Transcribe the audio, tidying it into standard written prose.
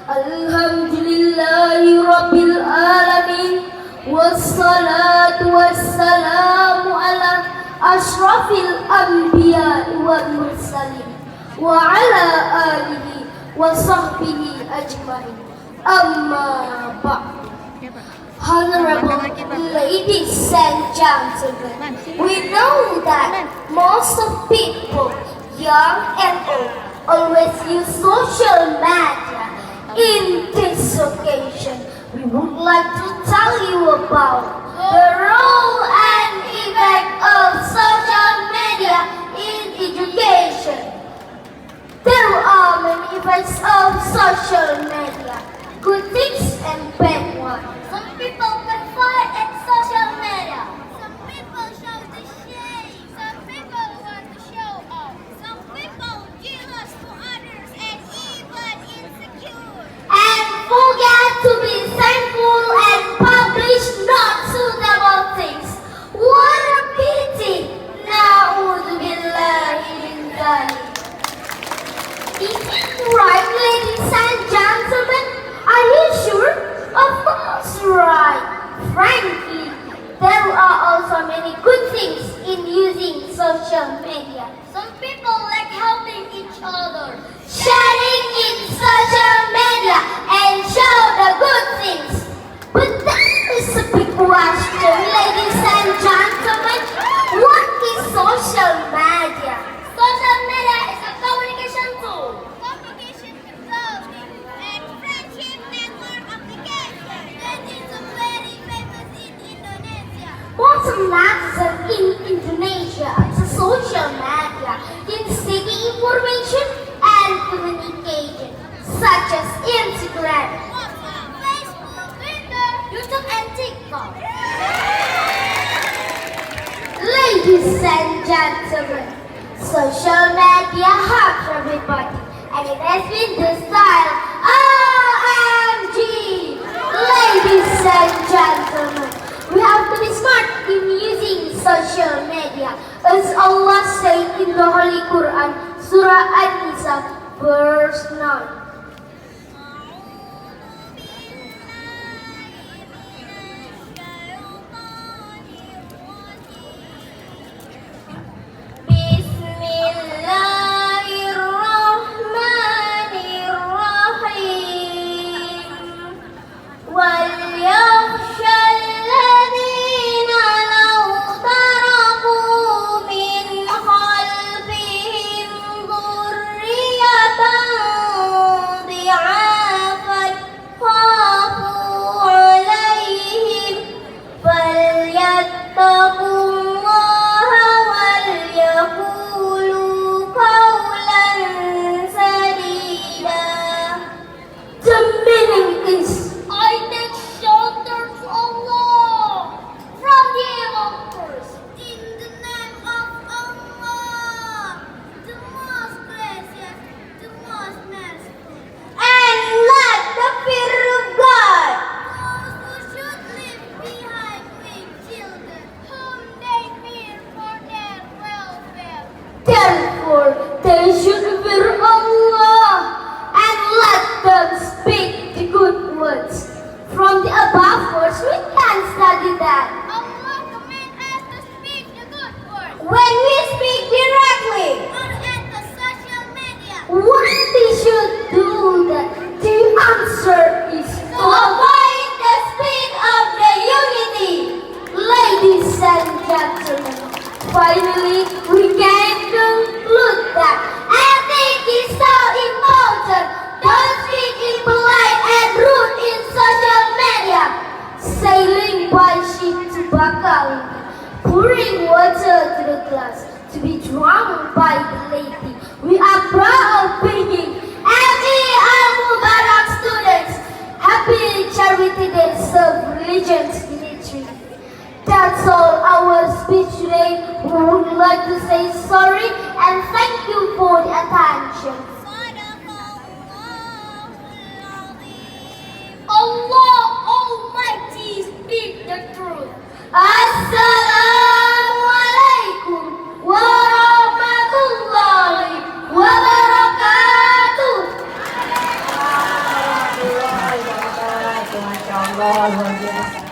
Alhamdulillahi Rabbil Alamin. Wassalatu wassalamu ala ashrafil anbiya wal mursalin wa ala alihi wa sahbihi ajmain. Amma ba'd. Honorable ladies and gentlemen, we know that most of people, young and old, always use social media. In this occasion, we would like to tell you about the role and effect of social media in education. There are many effects of social media, good things and bad ones. Some people confide in social media. Some people show the shame. Some people want to show off. Some people jealous to others and even insecure. And forget to be thankful and publish not suitable things. What a pity! Na'udzubillahi min dzalik. Is it right, ladies and gentlemen? Are you sure? Of course, right. Frankly, there are also many good things in using social media. Some people like helping each other. Sharing in social media and show the good things. But that is a big question, ladies and gentlemen. What is social media? Social media is a communication tool. Communication clothing and friendship network application. That is a very famous in Indonesia. What's a netizen in Indonesia? It's a social media in seeking information and communication, such as Instagram, WhatsApp, Facebook, Twitter, YouTube, and TikTok. Ladies and gentlemen, social media helps everybody, and it has been the style OMG. Ladies and gentlemen, we have to be smart in using social media, as Allah said in the Holy Qur'an, Surah An-Nisa, verse 9. Therefore, they should fear Allah and let them speak the good words. From the above words, we can study that Allah commands us to speak the good words. when we speak directly, Or at the social media. what we should do, that the answer is to avoid the split of the unity. Ladies and gentlemen, finally, we can conclude that ethics is so important. Don't speak impolite and rude in social media. Sailing by ship to Bakawi, pouring water to the glass to be drunk by the lady. We are proud of being every Almubarak students. Happy Charity Day, serve religion's military. That's all our speech today. We would like to say sorry and thank you for the attention. Allah Almighty speak the truth. Assalamualaikum warahmatullahi wabarakatuh. Allah, luar biasa.